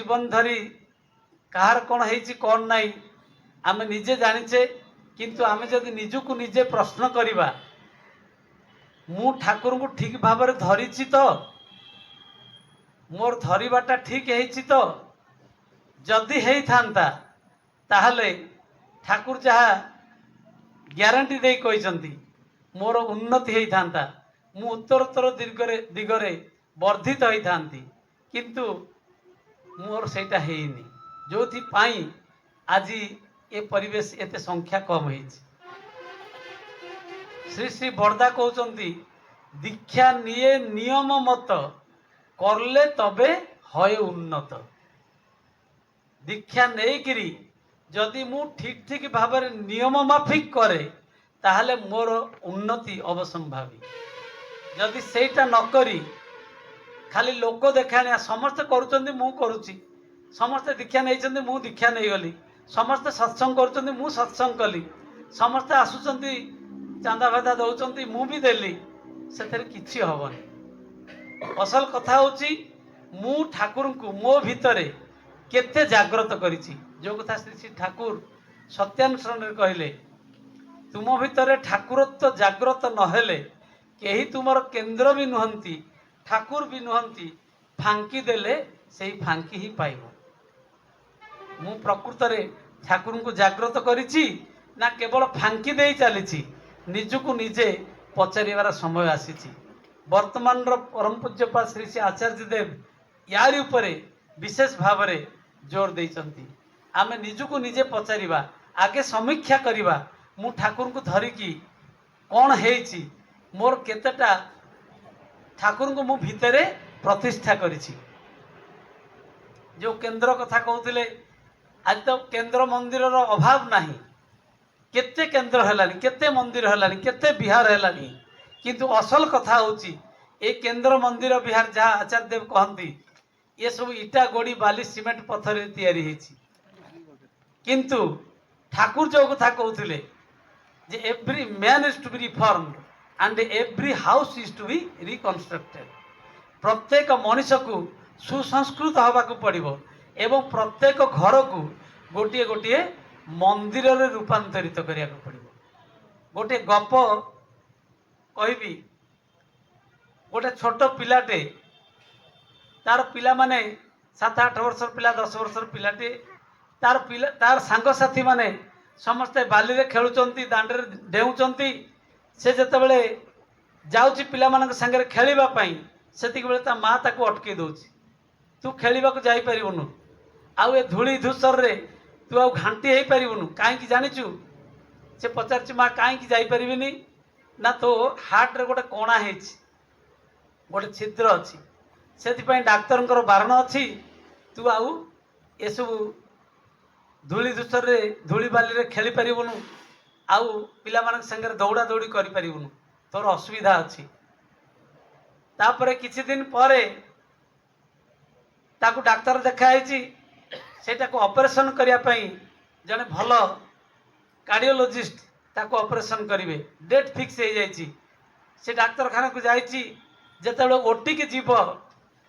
जीवन धरी कहार कौन है कौन नहीं आम निजे जानीचे किंतु आम जदि निजको निजे प्रश्न करवा मु ठाकुर को ठीक भाव धरीची तो मोर धरवाटा ठीक है तो जदि है था ताहले ठाकुर जहाँ ग्यारंटी दे कहते मोर उन्नति होता मु उत्तरोत्तर दिगरे वर्धित होता किंतु मोर सेटा हेनी जो आज ये परिवेश एते संख्या कम है। श्री श्री बरदा कहते दीक्षा निये नियम मत करले तबे हय उन्नत। दीक्षा नहीं जदि मु ठीक ठीक भाव नियम माफिक करे ताहले मोर उन्नति अवसंभावी। जदि सेटा न करी खाली लोक देखाणिया समस्ते करुचंदी मु करुची समस्ते दीक्षा नहीं मु दीक्षा नहीं गली समस्ते सत्संग करुचंदी मु सत्संग कली समस्ते आसुचंदी चांदा भादा दौचंदी मु भी देली सेथरे किछि हबनी। असल कथा होची मु ठाकुर को मो भितरे केते जागृत करिछि जो कथा श्री श्री ठाकुर सत्यानुसरण कहले तुम भितरे ठाकुरत्व जागृत नहेले केही तुमर केंद्र भी नुहंती ठाकुर भी नुहंती फांकी देले सेही फांकी ही पाइबो। मु प्रकृत रे ठाकुर को जागृत करिछि ना केवल फांकी दे चली निजको निजे पचारिवार समय आसीछि। वर्तमान परम पूज्यपाद श्री श्री आचार्य देव यारी उपरे विशेष भाव में जोर देइचंती। आमे निजको निजे पचारिबा आगे समीक्षा करिबा मु ठाकुर को धरिकी कौन हेछि मोर केतेटा ठाकुर को मु भितरे प्रतिष्ठा करिछि। जो केंद्र कथा कहते आज तो केंद्र मंदिर अभाव नहीं केते केंद्र हेलानी केते मंदिर हेलानी केते विहार हेलानी किंतु असल कथा होची ए केंद्र मंदिर विहार जहाँ आचार्य देव कहती ये सब इटा गोड़ी बाली सीमेंट पत्थर तैयारी हेछि किंतु ठाकुर जो कथा कहते जे every man is to be reformed and every house is to be reconstructed. प्रत्येक मनीष को सुसंस्कृत होबाकू पड़िबो एवं प्रत्येक घर को गोटे गोटे मंदिर रे रूपांतरित करिया को पड़िबो। गोटे गप कहबी गोटे छोट पिलाटे तार पिला माने 7-8 वर्षर पिला 10 वर्षर पिलाटे तार सांग साथी माने समस्ते बाली रे खेलुचंती दांडे डेउचंती से जते बेले जाउची पिला मानक संगे खेलिबा पई सेतिक बेले ता मां ताको अटके दोची तू खेलिबा को जाई परिबनु आउ ए धूली धूसर रे तू आउ घांटी हे परिबनु काहे जानिचु से पचारची मां काहे जाई परिबिनी ना तो हार्ट रे गोटे कोणा हेछि गोटे छिद्र अछि सेति डाक्तर बारण अच्छी तू आउ ए सब धूली धूसर रे धूली बाली रे खेली परिबनु आउ पिला मानक संगे दौड़ा दौड़ी करि परिबनु तोर असुविधा अछि। तापरे किछि दिन परे ताकू डाक्तर देखाई सेटा को ऑपरेशन करिया पई जने भल कार्डियोलॉजिस्ट ताको ऑपरेशन करिवे डेट फिक्स हो जाइछि। से डाक्तर खाना को जाइछि जेतेबेले ओटी के जीव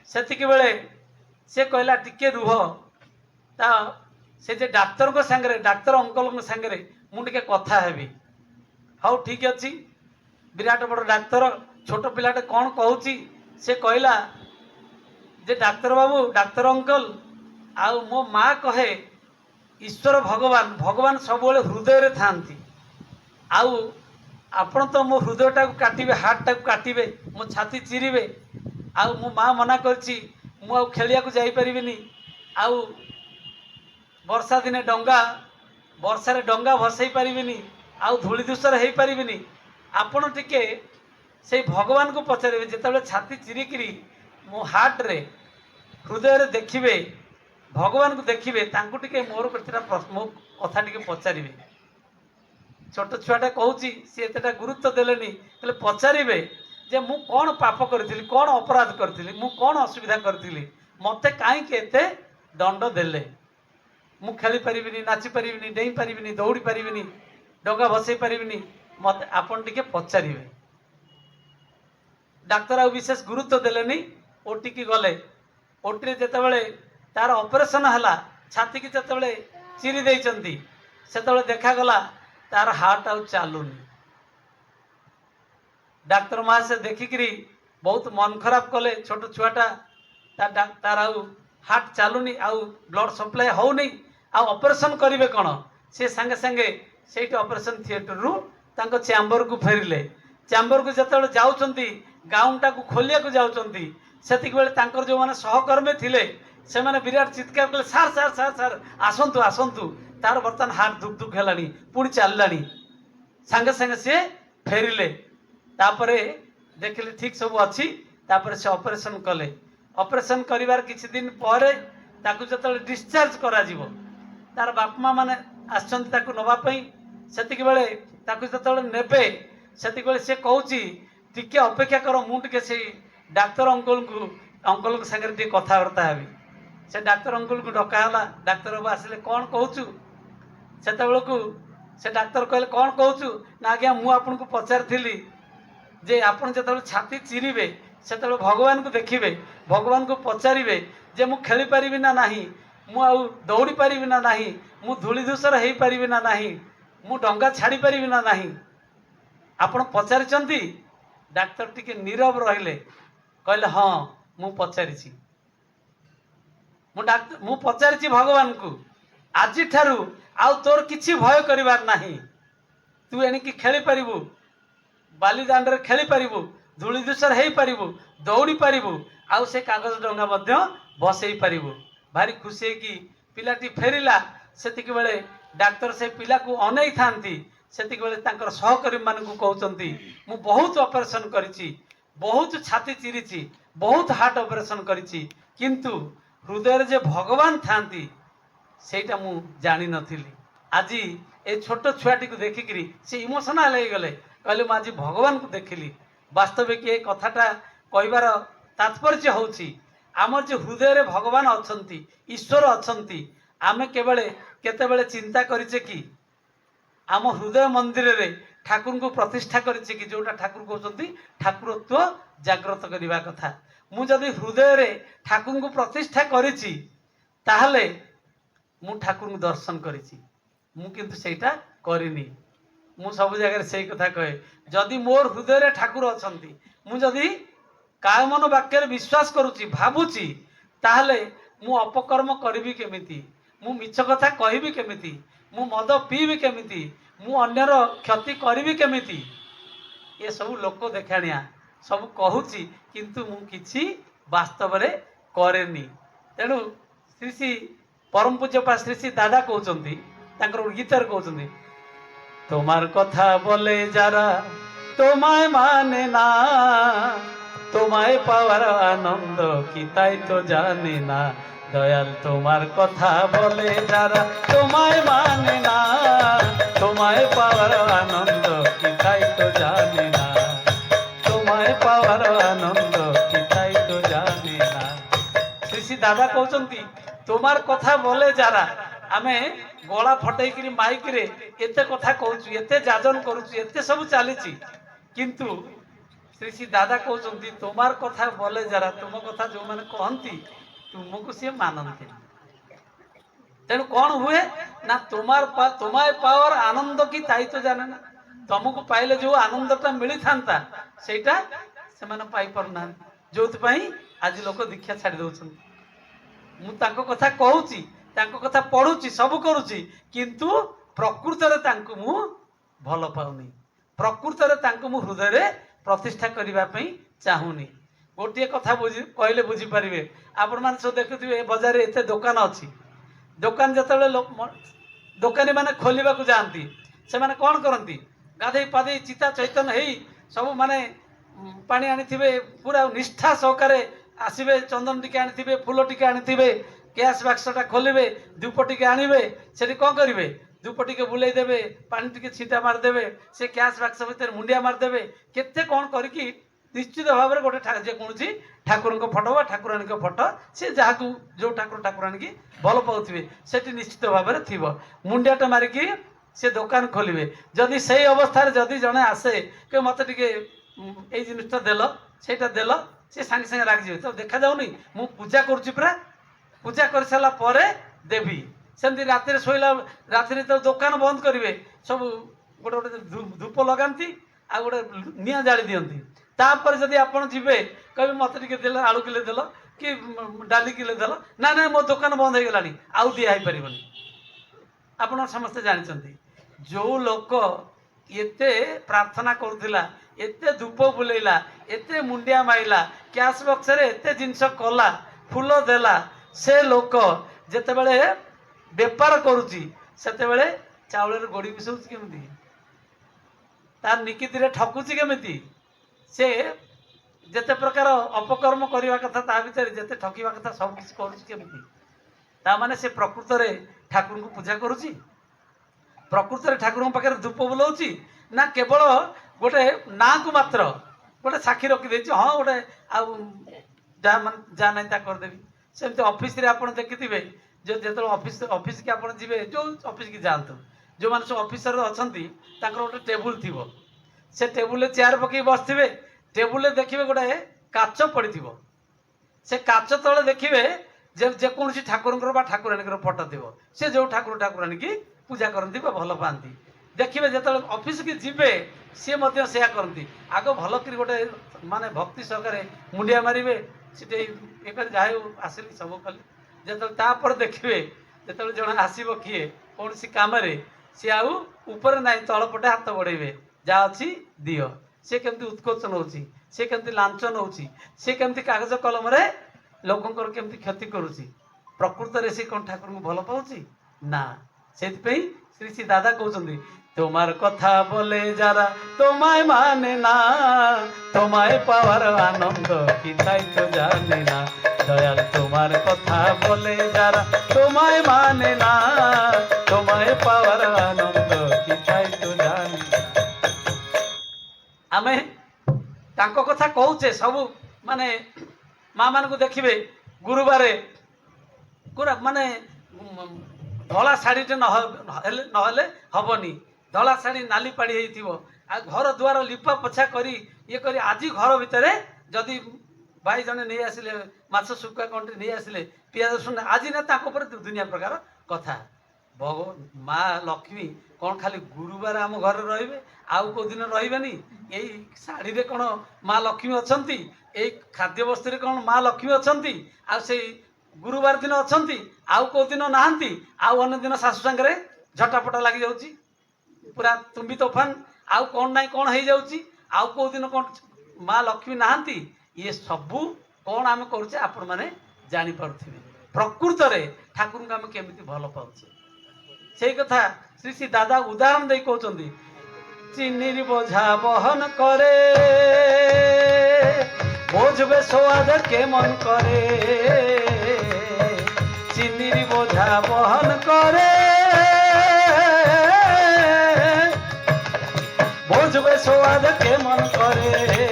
सेतिक बेले से कहला टिके रुह ता से जे डाक्तर को संगे डाक्तर अंकल को संगे मुझे कथा हेबी हाउ ठीक अच्छी विराट बड़ डाक्तर छोट पिलाटे कौन कहूँ से कहला जे डाक्तर बाबू डाक्तर अंकल आउ मो माँ कहे ईश्वर भगवान भगवान सब हृदय रे थांती आउ आपण तो मो हृदय टाक काटिबे हार्ट टाक काटिबे मो छाती चिरिबे आउ मो माँ मना करछि मु आउ खेलिया को जाई परिबिनी आउ वर्षा दिने डंगा वर्षा रे डंगा भसई परिबिनी आउ धूली दूसर हे परिबिनी आपण टिके से भगवान को पचारे जेतेबेले छाती चिरिकिरी मो हार्ट रे हृदय रे देखिबे भगवान को देखिबे तांको टिके मोर प्रतिटा प्रश्न कथा टिके पचारिबे। छोट छुआटा कहूँ सी एतटा गुरुत्व देलेनी तेले पचारिबे जे मु कौन पाप करथिली कौन अपराध करथिली मु कौन असुविधा करथिली मते काई के एते दंड देले मु खेली परिबिनी नाची परिबिनी डेई परिबिनी दौड़ी परिबिनी डगा भसई परिबिनी मते आपन टिके पचारिबे। डाक्तर आ विशेष गुरुत्व देलेनी ओटी की गले ओटी रे जेतेबेले तार ऑपरेशन हला छाती की जतबे चिरी देइचंती सेतबे देखागला तार हार्ट आउ चालुनी। डाक्तर माँ से देखिकी बहुत मन खराब कले छोट छुआटा तार आउ हार्ट चालुनी आउ ब्लड सप्लाई होनी आउ ऑपरेशन करिवे कौन से संगे संगे से ऑपरेशन थिएटर रु तांको चैम्बर को फेरिले। चैम्बर को जतबे जाउचंती गाउनटा को खोलिया को जाउचंती सेतिक बेले तांकर जो माने सहकर्मी थिले से माने विराट चित्कार कले सार सार सार सार आसंतु आसंतु तार बर्तन हार्ट दुख दुख हेलानी पुणी चललानी संगे संगे से फेरिले। तापरे देखिले ठीक सब अच्छी तापरे से ऑपरेशन कले। ऑपरेशन करिवार किछि दिन परे ताकू जतबे डिस्चार्ज करा जीवो तार बाप माँ माने आछंती ताकू नबा पई सेतिक बेले ताकू जतबे नेबे सेतिक बेले से कहूची टिके अपेक्षा करो मु टिके से डाक्तर अंकल को संगे टिके कथाबार्ता हेबी। से डाक्तर अंकल को डकाला डाक्तर बाबू आसिले कौन कहूचु सेतबेले को से डाक्तर कहले कौन कहूचु ना आज्ञा मु आपन को पचारथिली जे आपन जतबे छाती चिरिबे सेतबेले भगवान को देखिबे भगवान को पचारिबे जे मु खेली पारिबि ना नाही मु आउ दौड़ी पारिबि ना नाही मु धूली धूसर हेई पारिबि ना नाही मु डंगा छाड़ी पारिबि ना नाही आपण पचारिचंती। डाक्तर टिके नीरव रहिले कहले हाँ मु पचारिछि मु पचारिछि भगवान को आज ठारू आउ तोर किछि भय करिवार नाही तू एणिकी खेली पारिबु बाली दांडरे खेली पारिबु धूली धूसर हेई पारिबु दौड़ी पारिबु आउ से कागज डंगा मध्य बसई पारिबु। भारी खुशी कि पिलाटी फेरिला सेतिक बेले डाक्तर से पिला को अनै थांती सेतिक बेले तांकर सहकर्मी मान को कहउचंती मु बहुत ऑपरेशन करिछि बहुत छाती चिरिछि बहुत हार्ट ऑपरेशन करिछि किंतु हृदय जे भगवान थांती सेटा मु जानि नथिली। आज ए छोट छुआटी को देखिकरी से इमोशनल हो गले कहले मु आज भगवान को देखिली। वास्तविक ये कथाटा कहबार तात्पर्य होउछि आमर जो हृदय भगवान अछंती ईश्वर अछंती आमे केवले केतेबेले चिंता करिचे कि आम हृदय मंदिर रे ठाकुर को प्रतिष्ठा करिचे कि जोटा ठाकुर कहउचंती ठाकुरत्व जागृत करिवा कथा मु जदि हृदय रे ठाकुर को प्रतिष्ठा करिछि ताहले मु ठाकुर को दर्शन करिछि मु किंतु सेटा करिनी। मु सब जगह से कथा कहे जदि मोर हृदय रे ठाकुर अछंती मु जदि काय मन वाक्य रे विश्वास करूची भाबुची ताहले मु अपकर्म करिबी केमिति मु मिछ कथा कहिबी केमिति मु मद पीबी केमिति मु अन्यर क्षति करिबी केमिति ये सब लोक देखाणिया सब कहूची किंतु मु किछि वास्तव रे करेनी। तेणु श्री श्री परम पूज्य पा श्री श्री दादा कहउचंती तांकर गीतर कहउचंती तोमार कथा बोले जारा तोमाय माने ना तोमाय पावार आनंद की ताई तो जाने ना दयाल तोमार कथा बोले जारा तोमाय माने ना तोमाय पावार आनंद की ताई तो जाने ना तोमाय पावार आनंद की ताई तो जाने ना। श्री श्री दादा कहउचंती तोमार कथा बोले जारा आमे गला फटैकरी माइक रे एते कथा कहउछु एते जाजन करूछु एते सब चलीछि किंतु श्री श्री दादा कहउचंती तोमार कथा बोले जरा तुम कथा जो माने कहंती तुमको से मानंती। तेणु कौन हुए ना तुम्हारे पावर आनंद की ताई तो जाने ना तुमको पाइले जो आनंदटा मिली थांता सेटा से माने पाई परना जोथ पई आज लोक दीक्षा छाड़ी दउछन। मु तांको कथा कहूची तांको कथा पढुची सब करूची किंतु प्रकृत रे तांको मु भल पाउनी प्रकृत रे तांको मु हृदय रे प्रतिष्ठा करिबा पई चाहुनी। गोटे कथा कहले बुझी पारिबे आपण मान सब देखुथिबे बाजार रे एते दुकान अछि दुकान जतबे दुकानी माने खोलिबा को जानती से माने कोन करंती गाधे पादे चिता चैतन्य हेई सब माने पानी आनिथिबे पूरा निष्ठा सहकारे आसीबे चंदन टिके आनिथिबे फूल टिके आनिथिबे गैस बाक्सटा खोलिबे धूप टिके आनिबे सेठी कोन करिवे धूप टिके बुलाई देबे पानी टिके छीटा मार देबे से गैस बाक्स भीतर मुंडिया मार देबे केते कोन करकी निश्चित भाव में गोटे जे कौन ठाकुर फोटो बा ठाकुराणी फोटो सी जहाँ जो ठाकुर ठाकुराणी की भल पाऊे से निश्चित भाव में थी मुंडियाटा मारिकी से दुकान खोलिए जदि से अवस्था जदि जड़े आसे कि मत टे जिनटा देल से देल सी सांगे सांगे रागिजे तो देखा जाऊनी मु पूजा करुच्ची पूरा पूजा कर सारा पर देवी सेमती रातिर शोला रातिर तो दुकान बंद करेंगे सब गोटे गोटे धूप लगाती आ गोटे निआ जाली दिखती तापर जदि आप जी कहे मत टे आलू किले देल कि डाली किले देल ना ना मो दुकान बंद हो गला आउ दिया पार आप समस्ते जानते जो लोक एते प्रार्थना करुला एते धूप बुलेला एते मुंडिया माइला कैश बक्स रे एते जिनस कला फूल देला से लोक जेतेबेले बेपार करुची सेतेबेले चाउल गोड़ी मिसाउची केमिति तार निकिति रे ठकुची केमिति से जेते प्रकार अपकर्म करवा कथा ता भीतर जेते ठकिवा कथा सब किछ करुची केमिति ता माने से प्रकृत रे ठाकुर को पूजा करुची प्रकृत रे ठाकुर पाखे धूप बुलाऊची ना केवल गोटे ना को मात्र गोटे साक्षी रखी हाँ गोटे जा नहीं करदेवी सेमती ऑफिस रे आपण देखिथिबे जो जेत ऑफिस की आपण जीवे जो ऑफिस की जातु जो मान सब ऑफिसर अच्छी गोटे टेबुल थी से टेबुल चेयर पकई बसवे टेबुल देखिए गोटे काच पड़ी से काच तले देखिए जेकोसी ठाकुर ठाकुराणी फोटो थी से जो ठाकुर ठाकुराणी की पूजा करती भल पाती देखिए जो ऑफिस की जीवे सी से करती आग भल कर गोटे माने भक्ति सहकार मुंडिया मारे सीटे ये जाए आसिली सब कले जो देखिए जो जन आसब किए कौन सी कम सी आउ ऊपर ना तलपटे हाथ बढ़े जा अच्छी दिह सी केमती उत्कोच नौ सी केमती लांच नौ सी केमती कागज कलम लोकंर केमती क्षति करुच्ची प्रकृत रे सी कौन ठाकुर को भल पाऊँच ना से श्री श्री दादा कहते তোমার কথা বলে যারা তোমায় মানে না তোমায় পাওয়ার আনন্দ কি তাই তো জানে না দয়াল তোমার কথা বলে যারা তোমায় মানে না তোমায় পাওয়ার আনন্দ কি তাই তো জানে না আমি তাঙ্ক কথা কହୁଛେ ସବୁ মানে মা মানକୁ ଦେଖିବେ ଗୁରୁବାରେ ମାନେ ଧଳା ଶାଢ଼ୀଟେ ନହେଲେ ହବନି धला शाढ़ी नाली पाड़ी आ घर दुआर लिपा पोछा करी ये करी आज घर भितर जदि भाई जने नहीं आसिले माछ सुखा कंटे नहीं आसिले पियाज रसुन आज ना ताको पर दुनिया प्रकार कथा माँ लक्ष्मी कौन खाली गुरुवार आम घर रे आउ को दिन रही यही शाढ़ी रे कौन माँ लक्ष्मी अच्छा यही खाद्य वस्तु कौन माँ लक्ष्मी अच्छा आ से गुरुवार दिन अच्छा आउ को दिन नहांती आउ अन्य दिन सासु सांगे झटापटा लगी जाऊँगी पूरा तुम्बी तोफान आउ कौन ना कौन हो जाऊँगी आउ कौ दिन कौन माँ लक्ष्मी नहांती ये सबू कौन आम करुचे आपण मैंने जापे प्रकृत रे ठाकुर को आम केमी भल पाचे से कथा श्री श्री दादा उदाहरण दे कहते चिन्नी बोझा बहन करे बोझबे स्वाद के मन करे चिन्नी बोझा बहन करे बोझबे स्वाद के मन करे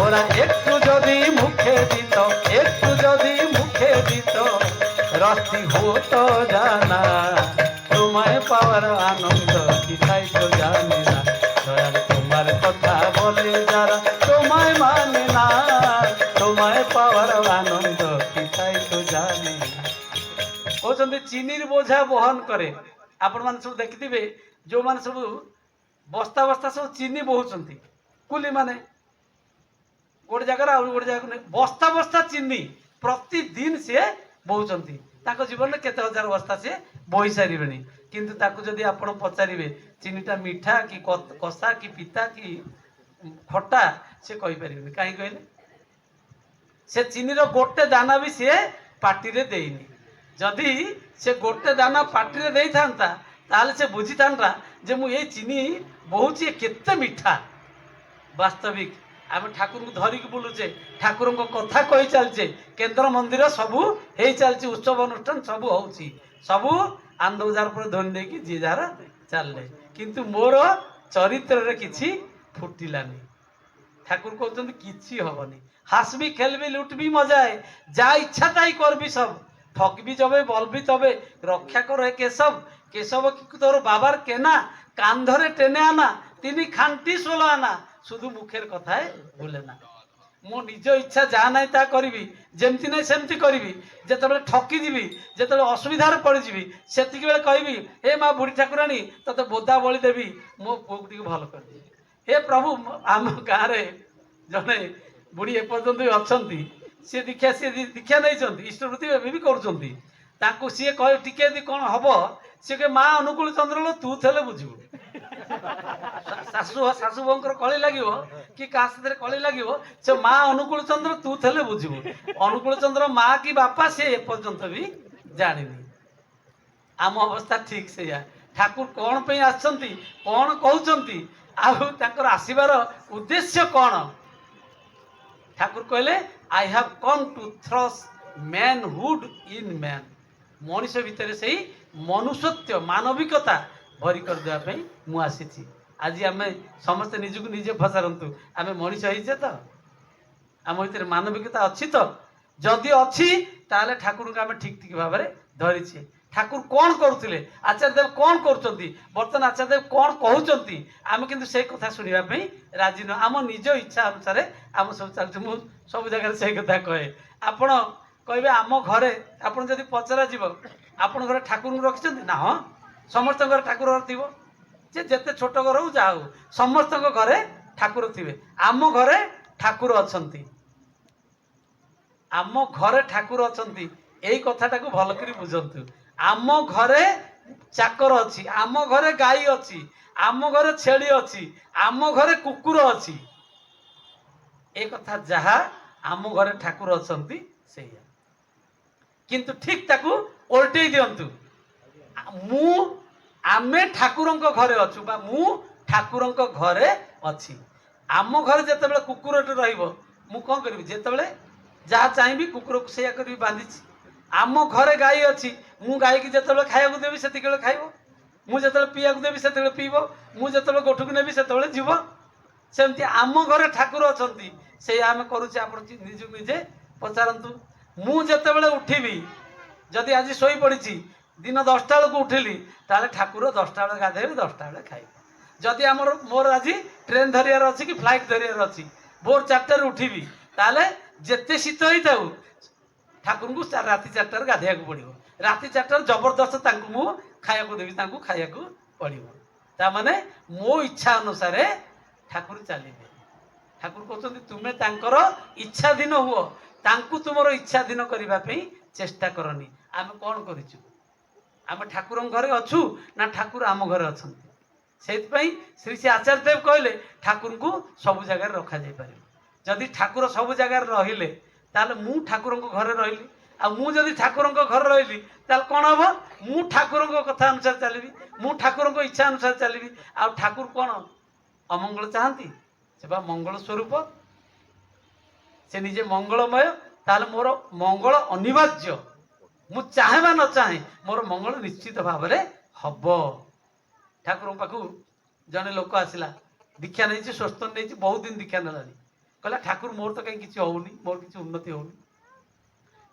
ओरा एक जदि मुखे दित एक जदि मुखे दित रस्ती हो तो जाना तुम्हें पावर आनंद किताई तो जाने ना दयाल तुम्हार कथा बोले जरा तुम्हें माने ना तुम्हें पावर आनंद किताई तो जाने ना कहते चीनी बोझा बहन करे आपण मान सब देखिथिबे जो मान सब बस्ता बस्ता सब चीनी बोहुचंती कुली माने गोटे जगह गोटे जगह बस्ता बस्ता चीनी प्रतिदिन सी बोहुचंती जीवन में केते हजार बस्ता सी बोही सारे किंतु ताकू जदि आपण पचारे चीनीटा मीठा कि कषा कि पिता कि खटा से कही पारे कहीं कहले से चीनीर गोटे दाना भी सी पार्टी रे देनी जदि से गोटे दाना पार्टी रे देई थांता ताले से बुझी थांता जे मु ये चीनी बहुत केते मीठा वास्तविक आम ठाकुर को धरिक बुलुचे ठाकुर कथा कही चलचे केन्द्र मंदिर सबू हो चलती उत्सव अनुष्ठान सबू हो सबू आनंद बजार पर ध्वनि देकी जी जार चलले किंतु मोर चरित्र रे किछि फुटिलानी ठाकुर कहते किछि हबनी हासबी खेलबी लुटबी मजाए जा इच्छा ताई करबी सब ठकबी जबे बलबी तबे रक्षा कर केशव केशव की तोर बाबार केना कांधरे टेने आना तीन खांटी सोलो आना शुधु मुखेर कथाए भूले ना मो निज इच्छा जहाँ ना ता करी जमती ना सेमती करी जिते ठकीजी जिते असुविधार पड़जी से कहबी हे माँ बुढ़ी ठाकुराणी तोते बोदा बली देवी मो पुओ को भल कर हे प्रभु आम गाँव में जड़े बुढ़ी एपर्तंत भी अच्छा सी दीक्षा नहीं इष्टवृत्ति एवं भी कर सी कह टी कौन हम सी कहे माँ अनुकूल चंद्र तू थे बुझू शाशु शाशु बोर कली लगे कि क्या साथ कली लगे से माँ अनुकूल चंद्र तू थे बुझू अनुकूल चंद्र माँ कि बापा सी एपर्तंत भी जानी आम अवस्था ठीक से ठाकुर कौन पे आसछंती कौन कहउछंती आउर आसबार उद्देश्य कौन ठाकुर कहले I have come to thrust manhood in man मनुष्य भितर से ही मनुष्यत्व मानविकता भरी कर देवाई मु आसी आज आम समस्ते निजक निजे पचारतु आम मनीष होइछे तो आम भीतर मानविकता अच्छी तो जदि अच्छी ताले ठाकुर को आम ठीक ठीक भाव में धरीछे ठाकुर कौन करुले आचार्यदेव कौन कर आचार्यदेव कौन कहते आम किंतु से कथा शुणापी राजी नुह आम निज इच्छा अनुसार आम सब चलते मुझ सब जगह से कथा कहे आपण कहे आम घरे आपड़ जब पचरा जीव आपण घर ठाकुर रखिंट ना हाँ समस्त घर ठाकुर थी जेते छोट घर हो जहा हो समस्त घरे ठाकुर थे आम घरे ठाकुर अच्छा आम घरे ठाकुर अच्छा यही कथाटा को भल कर बुझंतु आम घरे चाकर अच्छी आम घरे गाई अच्छी आम घरे छेली अच्छी आम घरे कुकुर अच्छी एक कथा जहा आम घरे ठाकुर अच्छा किंतु ठीक ताकू ओल्टे दिंतु मु आमे ठाकुर घरे अच्छु बा मु ठाकुर घरे अच्छी आम घरे जिते कुकुर रु कौन करी जिते जहाँ चाहिए कुकुर को सैया कर बांधी आम घरे गाई अच्छी मु गाई की जिते खाया देवी से खाइब मुझे पीया देवी से पीब मुझे गोठू को नेबी से जीव सेमती आम घरे ठाकुर अच्छा से आम करुचे आप निज निजे पचारतु मुझे उठिबी जदि आज शोई पड़ी दिन 10टा बेलू उठिली ताले ठाकुर 10टा बेले गाधेबी 10टा बेले खाइब जदि आमर मोर आज ट्रेन धरियार अच्छी कि फ्लाइट धरियार अच्छी भोर 4टार उठिबी ताले जेते शीत होता ठाकुर को राति 4टार गाधे पड़ो राति 4टार जबरदस्त मु खाया देवी खाया पड़ो ताने मो इच्छा अनुसार ठाकुर चलिए ठाकुर कहते तुम्हें इच्छाधीन हुओ तुम इच्छाधीन करने चेष्टा करनी आम कौन करूँ आम ठाकुर घरे अच्छु ना ठाकुर आम घरे अच्छा से श्री श्री आचार्यदेव कहले ठाकुर को सब जगार रखा जाई पारे जदि ठाकुर सब जगार रहिले ताले मु ठाकुर घरे रही आ मु जदि ठाकुर घर रही ताले कौन हम मु ठाकुर कथा अनुसार चलि मु ठाकुर इच्छा अनुसार चलि आ ठाकुर कौन अमंगल चाहती से बा मंगल स्वरूप से निजे मंगलमय ताले मोर मंगल अनिवार्य मु चाहे बा न चाहे मोर मंगल निश्चित भाव में हम ठाकुर पाखु जने लोक आसला दीक्षा नहीं स्वस्थ नहीं बहुत दिन दीक्षा नेलानी कहला ठाकुर मोर तो कहीं किसी होनी मोर किसी उन्नति होनी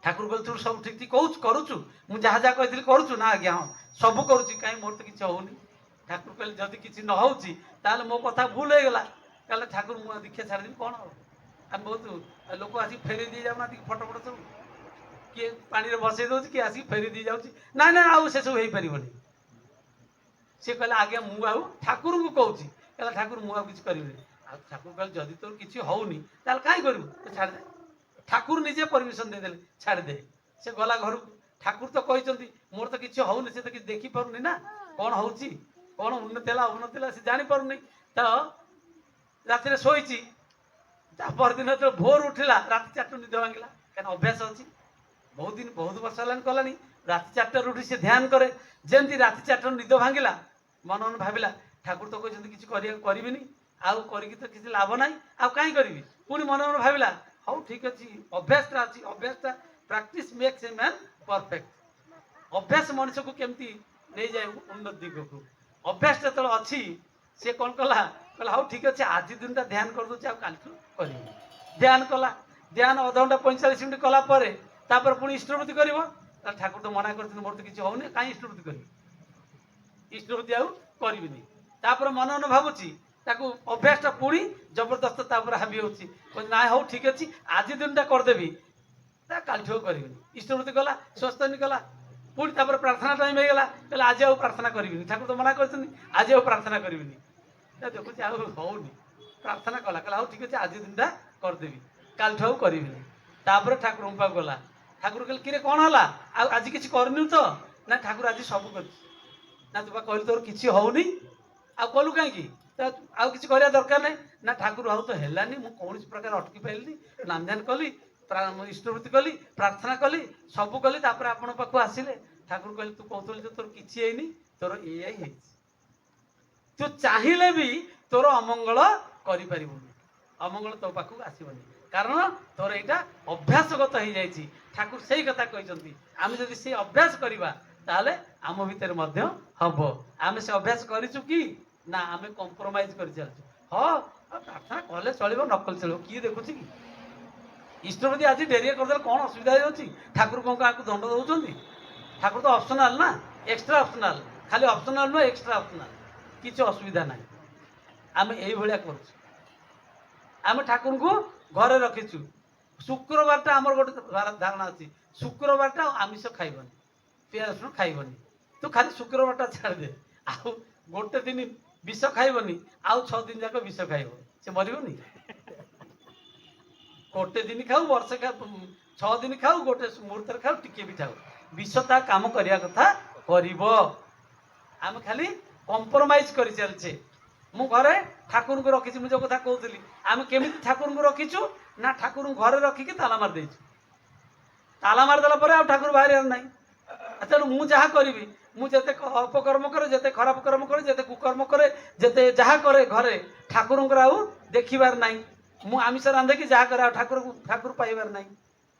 ठाकुर कहते तू सब ठीक ठीक कहूँ करुचु मुझे जहाँ जहाँ कही करुचु ना आज्ञा हाँ सब करुच्ची कहीं मोर तो किसी होनी ठाकुर कहले जदि किसी न हो मो कथा भूल हो गला कहले ठाकुर मुझे दीक्षा छाड़ी कौन हम आम बहुत लोक आसिक फेरी दी जाऊना फटो फटो सब किए पानी बसई दौर किए आसिक फेरी दी जाऊँ ना ना आउ से सब हो पार सी कहला आज्ञा मुझे ठाकुर को कहूँ कहला ठाकुर मुझे किसी करें ठाकुर कहले जदि तोर किसी होनी ताल कहीं करू तो छाड़ दे ठाकुर निजे परमिशन देदेले छाड़ दे से गला घर ठाकुर तो कहते मोर तो किसी होनी से तो किसी देखी पारुनी ना कौन हो कौन उन्नति है से जानी पारुनी तो रात शोची परदिन जो भोर उठिला रात 4टा निद भांगला क्या अभ्यास अच्छी बहुत वर्ष है कलानी रात 4टार उठी से ध्यान करे जमी रात 4टार निद भांगला मन मन भाविला ठाकुर तो कहते किसी करी आउ तो किसी लाभ ना आउ कहीं करी पुणी मन मन भाविला हाँ ठीक अच्छे अभ्यासटा अच्छी अभ्यासटा practice makes a man perfect अभ्यास मनुष्य को केमती नहीं जाए उन्नत दिग को अभ्यास जो अच्छी सी कौन कला कहला हाँ ठीक अच्छे आज दिन टा ध्यान कर दूसरे कल कर ध्यान कला ध्यान अध घंटा 45 मिनट कलापर तापर पुणी इष्टवृत्ति कर ठाकुर तो मना कर मोर तो किसी होनी कहीं इष्टवृत्ति करी इष्टवृत्ति आउ करी मन मन भावुची ତାକୁ ଅଭ୍ୟାସଟା ପୁଣି ଜବରଦସ୍ତ ତାପରେ ହାବି ହେଉଛି, ନା ହଉ ଠିକ୍ ଅଛି ଆଜି ଦିନଟା କରିଦେବି, ତା କାଲିଠୁ କରିବିନି। ଇଷ୍ଟବୃତ୍ତି କଲା, ସ୍ୱସ୍ତନି କଲା, ପୁଣି ତାପରେ ପ୍ରାର୍ଥନା ଟାଇମ୍ ହେଇଗଲା, କହିଲେ ଆଜି ଆଉ ପ୍ରାର୍ଥନା କରିବିନି, ଠାକୁର ତ ମନା କରିଛନ୍ତି ଆଜି ଆଉ ପ୍ରାର୍ଥନା କରିବିନି। ଦେଖୁଛି ଆଉ ହଉନି, ପ୍ରାର୍ଥନା କଲା, କହିଲା ହଉ ଠିକ୍ ଅଛି ଆଜି ଦିନଟା କରିଦେବି, କାଲିଠୁ ଆଉ କରିବିନି। ତାପରେ ଠାକୁରଙ୍କ ପାଖକୁ ଗଲା, ଠାକୁର କହିଲେ କିରେ କ'ଣ ହେଲା, ଆଉ ଆଜି କିଛି କରିନୁ ତ? ନା ଠାକୁର ଆଜି ସବୁ କରିଛି। ନା ତୁ ବା କହିଲୁ ତୋର କିଛି ହଉନି, ଆଉ କଲୁ କାହିଁକି? ଆଉ କିଛି କରିବା ଦରକାର ନାହିଁ। ନା ଠାକୁର ଆଉ ତ ହେଲାନି, ମୁଁ କୌଣସି ପ୍ରକାର ଅଟକି ପାରିଲିନି, ନାମଧ୍ୟାନ କଲି, ଇଷ୍ଟବୃତ୍ତି କଲି, ପ୍ରାର୍ଥନା କଲି, ସବୁ କଲି, ତାପରେ ଆପଣଙ୍କ ପାଖକୁ ଆସିଲେ। ଠାକୁର କହିଲେ ତୁ କହୁଥିଲୁ ଯେ ତୋର କିଛି ହେଇନି, ତୋର ଏଇଆ ହେଇଛି। ତୁ ଚାହିଁଲେ ବି ତୋର ଅମଙ୍ଗଳ କରିପାରିବୁନି, ଅମଙ୍ଗଳ ତୋ ପାଖକୁ ଆସିବନି, କାରଣ ତୋର ଏଇଟା ଅଭ୍ୟାସଗତ ହେଇଯାଇଛି। ଠାକୁର ସେଇ କଥା କହିଛନ୍ତି, ଆମେ ଯଦି ସେଇ ଅଭ୍ୟାସ କରିବା ତାହେଲେ ଆମ ଭିତରେ ମଧ୍ୟ ହବ। ଆମେ ସେ ଅଭ୍ୟାସ କରିଛୁ କି ନା ଆମେ କମ୍ପ୍ରମାଇଜ କରି ଚାଲିଛୁ। ହଁ ପ୍ରାର୍ଥନା କଲେ ଚଳିବ, ନ କଲେ ଚଳିବ, କିଏ ଦେଖୁଛି କି? ଇଷ୍ଟବୃତ୍ତି ଆଜି ଡେରିରେ କରିଦେଲେ କ'ଣ ଅସୁବିଧା ହେଇଯାଉଛି? ଠାକୁର କ'ଣ କାହାକୁ ଦଣ୍ଡ ଦେଉଛନ୍ତି? ଠାକୁର ତ ଅପସନାଲ ନା, ଏକ୍ସଟ୍ରା ଅପସନାଲ, ଖାଲି ଅପସନାଲ ନୁହେଁ ଏକ୍ସଟ୍ରା ଅପସନାଲ, କିଛି ଅସୁବିଧା ନାହିଁ। ଆମେ ଏଇଭଳିଆ କରୁଛୁ। ଆମେ ଠାକୁରଙ୍କୁ ଘରେ ରଖିଛୁ। ଶୁକ୍ରବାରଟା ଆମର ଗୋଟେ ଧାରଣା ଅଛି, ଶୁକ୍ରବାରଟା ଆମିଷ ଖାଇବନି, ପିଆଜ ରସୁଣ ଖାଇବନି। ତୁ ଖାଲି ଶୁକ୍ରବାରଟା ଛାଡ଼ିଦେ, ଆଉ ଗୋଟେ ଦିନ ବିଷ ଖାଇବନି, ଆଉ 6 ଦିନ ଯାକ ବିଷ ଖାଇବ, ସେ ମରିବନି? ଗୋଟେ ଦିନ ଖାଉ, ବର୍ଷେ 6 ଦିନ ଖାଉ, ଗୋଟେ ମୁହୂର୍ତ୍ତରେ ଖାଉ, ଟିକେ ବି ଖାଉ, ବିଷ ତା କାମ କରିବା କଥା କରିବ। ଆମେ ଖାଲି କମ୍ପ୍ରମାଇଜ କରି ଚାଲିଛେ। ମୁଁ ଘରେ ଠାକୁରଙ୍କୁ ରଖିଛି, ମୁଁ ଯେଉଁ କଥା କହୁଥିଲି, ଆମେ କେମିତି ଠାକୁରଙ୍କୁ ରଖିଛୁ ନା ଠାକୁରଙ୍କୁ ଘରେ ରଖିକି ତାଲା ମାରି ଦେଇଛୁ। ତାଲା ମାରିଦେଲା ପରେ ଆଉ ଠାକୁର ବାହାରିବାର ନାହିଁ। ତେଣୁ ମୁଁ ଯାହା କରିବି, ମୁଁ ଯେତେ ଅପକର୍ମ କରେ, ଯେତେ ଖରାପ କର୍ମ କରେ, ଯେତେ କୁକର୍ମ କରେ, ଯେତେ ଯାହା କରେ ଘରେ, ଠାକୁରଙ୍କର ଆଉ ଦେଖିବାର ନାହିଁ। ମୁଁ ଆମିଷ ରାନ୍ଧିକି ଯାହା କରେ ଆଉ ଠାକୁର ପାଇବାର ନାହିଁ।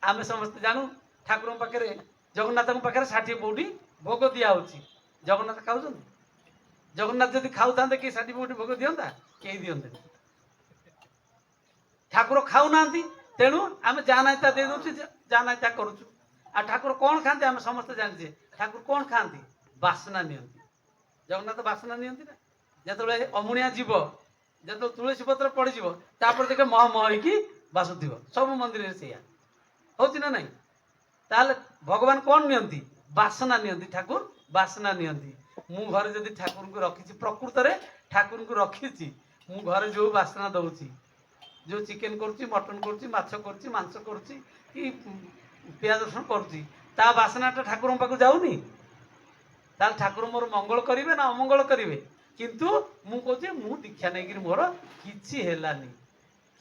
ଆମେ ସମସ୍ତେ ଜାଣୁ ଠାକୁରଙ୍କ ପାଖରେ, ଜଗନ୍ନାଥଙ୍କ ପାଖରେ 60 ପଉଟି ଭୋଗ ଦିଆହେଉଛି। ଜଗନ୍ନାଥ ଖାଉଛନ୍ତି? ଜଗନ୍ନାଥ ଯଦି ଖାଉଥାନ୍ତେ କି 60 ପଉଟି ଭୋଗ ଦିଅନ୍ତା? କେହି ଦିଅନ୍ତେନି। ଠାକୁର ଖାଉନାହାନ୍ତି, ତେଣୁ ଆମେ ଯାହା ନାହିଁ ତା ଦେଇ ଦେଉଛୁ, ଯାହା ନାହିଁ ତା କରୁଛୁ। ଆଉ ଠାକୁର କ'ଣ ଖାଆନ୍ତି ଆମେ ସମସ୍ତେ ଜାଣିଛେ। ଠାକୁର କ'ଣ ଖାଆନ୍ତି? ବାସ୍ନା ନିଅନ୍ତି। ଜଗନ୍ନାଥ ବାସ୍ନା ନିଅନ୍ତି ନା? ଯେତେବେଳେ ଅମୁଣିଆ ଯିବ, ଯେତେବେଳେ ତୁଳସୀ ପତ୍ର ପଡ଼ିଯିବ, ତାପରେ ଦେଖେ ମହ ମହ ହେଇକି ବାସୁଥିବ। ସବୁ ମନ୍ଦିରରେ ସେଇଆ ହଉଛି ନା ନାହିଁ? ତାହେଲେ ଭଗବାନ କ'ଣ ନିଅନ୍ତି? ବାସ୍ନା ନିଅନ୍ତି। ଠାକୁର ବାସ୍ନା ନିଅନ୍ତି। ମୁଁ ଘରେ ଯଦି ଠାକୁରଙ୍କୁ ରଖିଛି, ପ୍ରକୃତରେ ଠାକୁରଙ୍କୁ ରଖିଛି, ମୁଁ ଘରେ ଯେଉଁ ବାସ୍ନା ଦେଉଛି, ଯେଉଁ ଚିକେନ କରୁଛି, ମଟନ କରୁଛି, ମାଛ କରୁଛି, ମାଂସ କରୁଛି, କି ପିଆଜ ରସୁଣ କରୁଛି, ତା ବାସ୍ନାଟା ଠାକୁରଙ୍କ ପାଖକୁ ଯାଉନି? ତାହେଲେ ଠାକୁର ମୋର ମଙ୍ଗଳ କରିବେ ନା ଅମଙ୍ଗଳ କରିବେ? କିନ୍ତୁ ମୁଁ କହୁଛି, ମୁଁ ଦୀକ୍ଷା ନେଇକିରି ମୋର କିଛି ହେଲାନି,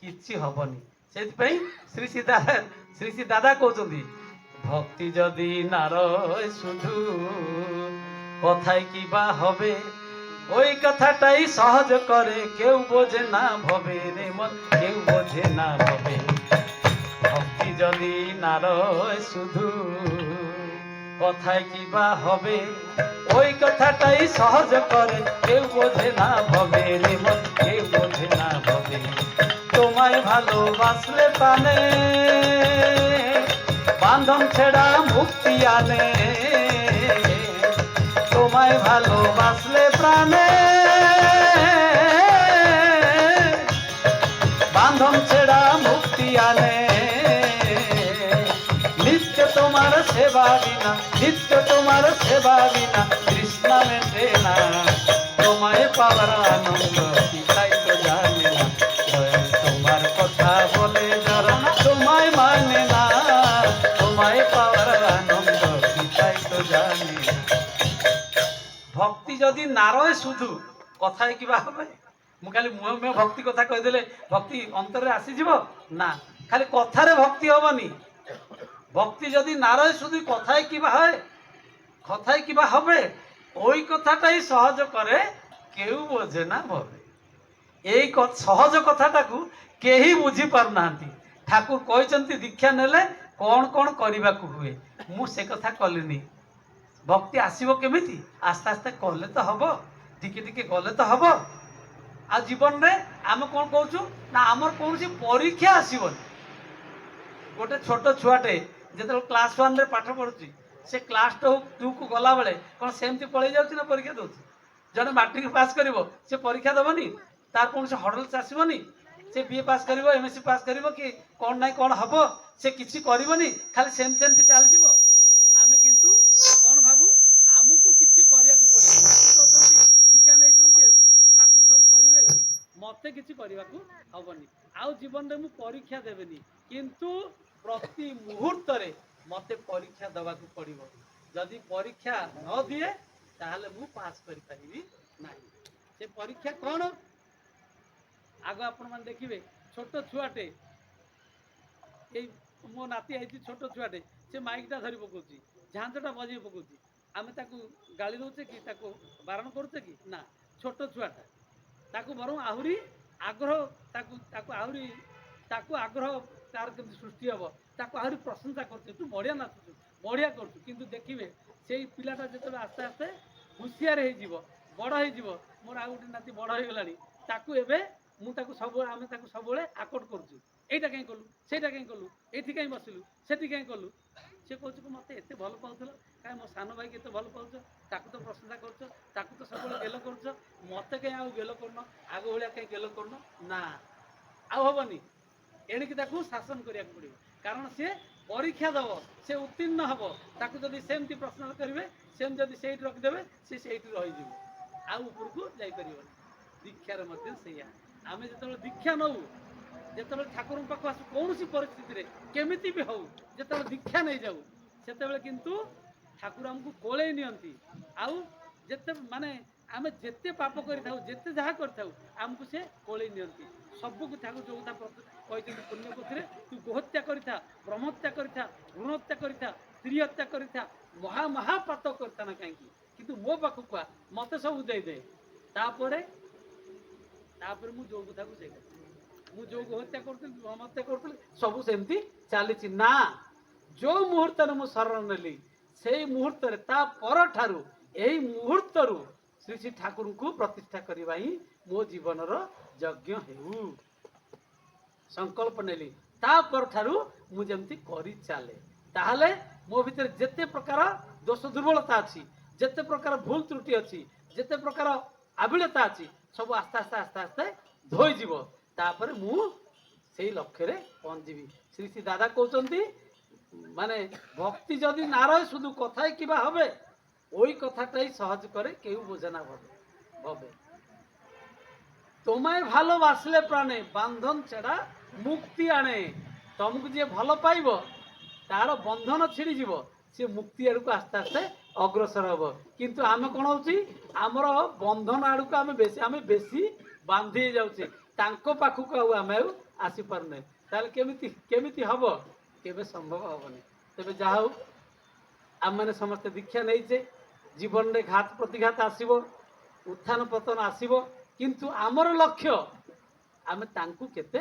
କିଛି ହବନି। ସେଥିପାଇଁ ଶ୍ରୀ ଦାଦା କହୁଛନ୍ତି, ভক্তি যদি নারয় শুধু কথায় কি বা হবে, ওই কথাটাই সহজ করে কেউ বোঝে না ভবে রে মন, কেউ বোঝে না ভবে। ভক্তি যদি নারয় শুধু কথায় কি বা হবে, ওই কথাটাই সহজ করে কেউ বোঝে না ভবে রে মন, কেউ বোঝে না ভবে। তোমায় ভালোবাসলে প্রাণে বান্ধন ছেড়া মুক্তি আনে, তোমায় ভালোবাসলে প্রাণে বান্ধন ছেড়া মুক্তি আনে। নিত্য তোমার সেবা বিনা, নিত্য তোমার সেবা বিনা তৃষ্ণা মেটে না, তোমায় পাওয়ার আনন্দ তাই তো জানে না, তোমার কথা বলে যারা তোমায় মানে না, তোমায় পাওয়ার আনন্দ তাই তো জানে না। ভক্তি যদি না রয়ে শুধু কথায় কিবা হবে? ମୁଁ ଖାଲି ମୁହଁ ମୁହଁ ଭକ୍ତି କଥା କହିଦେଲେ ଭକ୍ତି ଅନ୍ତରରେ ଆସିଯିବ ନା, ଖାଲି କଥାରେ ଭକ୍ତି ହବନି। ভক্তি যদি না রয়ে শুধু কথায় কিবা হয়, কথায় কিবা হবে, ওই কথাটাই সহজ করে কেউ বোঝে না ভবে। এই সহজ কথাটাକୁ କେହି ବୁଝି ପାରୁନାହାନ୍ତି। ଠାକୁର କହିଛନ୍ତି ଦୀକ୍ଷା ନେଲେ କ'ଣ କ'ଣ କରିବାକୁ ହୁଏ, ମୁଁ ସେ କଥା କଲିନି। ଭକ୍ତି ଆସିବ କେମିତି? ଆସ୍ତେ ଆସ୍ତେ କଲେ ତ ହବ, ଟିକେ ଟିକେ ଗଲେ ତ ହବ। ଆଉ ଜୀବନରେ ଆମେ କ'ଣ କହୁଛୁ ନା ଆମର କୌଣସି ପରୀକ୍ଷା ଆସିବନି। ଗୋଟେ ଛୋଟ ଛୁଆଟେ ଯେତେବେଳେ କ୍ଲାସ୍ 1ରେ ପାଠ ପଢୁଛି, ସେ କ୍ଲାସ୍ 2କୁ ଗଲାବେଳେ କ'ଣ ସେମିତି ପଳେଇ ଯାଉଛି ନା ପରୀକ୍ଷା ଦେଉଛି? ଜଣେ ମାଟ୍ରିକ ପାସ୍ କରିବ, ସେ ପରୀକ୍ଷା ଦେବନି? तार कौन से हडल्स आसबनी से बीए पास कर एमएससी पास कर कि कौन ना कौन हम से किसी करनी खाली सेमती चलଯିव आम किंतु कौन भावु आमको किसी करिया को पड़े ठिका नहीं ठाकुर सब करेंगे मत कि हबनी आउ जीवन में मुझे परीक्षा देवेनी किंतु प्रति मुहूर्त मत परीक्षा दवा को पड़ो जदि परीक्षा न दिए ताहले मु पास करि परिबी नाही से परीक्षा कौन आग आपण मान देखिए छोट छुआटे मो नाती आई छोट छुआटे से माइकटा धरी पकाउची झांझटा बजे पकाउची आम गाड़ी दौचे कि बारण करुचे कि ना छोट छुआटा ताकू बर आहरी आग्रह आहरी आग्रह तार केमती सृष्टि हम ताकू आहरी प्रशंसा कर तू बढ़िया नाचुचु बढ़िया कर किंतु देखिए से पिलाटा जो आस्ते आस्ते हुशियार हो बड़ हो मोर आ गोटे नाती बड़ हो गलानी ताकू एबे मु ताकू सब आमे ताकू सबले आकोट करछु एटा कहीं कलु सेटा कहीं कलु एठी कहीं बसिलु सेठी कहीं कलु से कहछु मते एते भल पाउथला काहे मो सानो भाई केते भल पाउछ ताकू तो प्रशंसा करछ ताकू तो सबले गेलो करछ मते कहीं आ गेलो करनो आगो होलिया कहीं गेलो करनो ना आ होबनी एणिकी ताकू शासन करिया पड़िबो कारण से परीक्षा दब से उत्तीर्ण हम ताकू जदि सेमती प्रश्न करेंगे सेम जदि सेठ रखिदेवे से सेठी रही जीव आ ऊपर को जाई परिबनी दीक्षार मध्य सेया आमे जतबे दीक्षा नौ जतबे ठाकुर पाख आसु कौन परिस्थिति रे केमिति भी हो जतबे दीक्षा नहीं जाऊ सेतबे किंतु ठाकुर हमको कोले नियंती आउ जते माने आमे जेते पाप करि थाउ जेते जहा कर थाउ हमको से कोले नियंती सब को ठाकुर जो कथा कहते पुण्य पथरे तू गोहत्या करिथा ब्रह्महत्या करिथा भ्रूणहत्या करिथा स्त्री हत्या करिथा महा महापात करता ना कहीं किंतु मो पाखु कुआ मते सब दे दे तापरे मु जो कथा को सेगा मु जो गोहत्या करथि ब्रह्महत्या करथि सब सेमती चली ना जो मुहूर्त मु शरण नेली से मुहूर्त ता पर ठारू एही मुहूर्त श्री श्री ठाकुर को प्रतिष्ठा करवा ही मो जीवन यज्ञ हेउ संकल्प नेली ता पर ठारू मु जेमती करी चाले ताहले मो भीतर जेते प्रकार दोष दुर्बलता अछि जेते प्रकार भूल त्रुटि अछि जेते प्रकार आबिलता अछि सब आस्ते आस्ते आस्ते आस्ते धोई जीव तापर मु सेही लक्ष्य रे पहुंच जीवी श्री श्री दादा कहउचंती माने भक्ति जदि ना रहे शुधु कथाय किबा हबे ओई कथाटाई सहज करे केउ बोझना भबे तुम्हें भालोबासले प्राणे बंधन छेड़ा मुक्ति आने तुमको जी भल पाइब तार बंधन छिड़ी जीव सी मुक्ति आड़ को आस्ते आस्ते अग्रसर हम किंतु आम कौन होमर बंधन आड़ को आम बेसी बांधि जाऊे पाखक आम आसी पारने ताल केमिति हम केबे संभव हेनी तेज जहा आम मैंने समस्ते दीक्षा नहीं जीवन में घात प्रतिघात आसब उत्थान पतन आसब किंतु आमर लक्ष्य आमे तांकु केते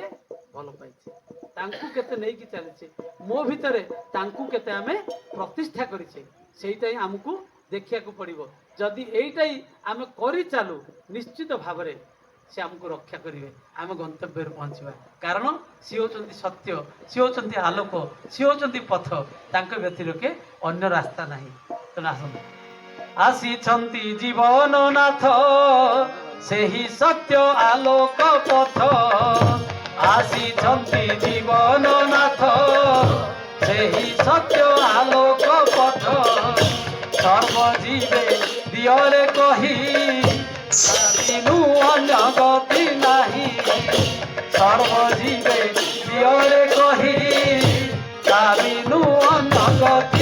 भल पाइछे तांकु केते नै कि चलीछे मो भितरे तांकु केते आमे प्रतिष्ठा करिछे सेइटाई हमकु देखिया को पड़िबो जदि एइटाई आमे करि चालू निश्चित भाबरे से हमको रक्षा करिवे आमे गंतव्य पहुंचबा कारण सी होचंती सत्य सी होचंती आलोक सी होचंती पथ तांक व्यतिरेके अन्य रास्ता नाही तो आसन आसी छंती जीवन नाथ सेही सत्य आलोक पथ आसी छंती जीवन नाथ सेही सत्य आलोक पथ सर्वजीवे दियरे कही अन्य गति नाही सर्वजीवे दियरे कही अन्य गति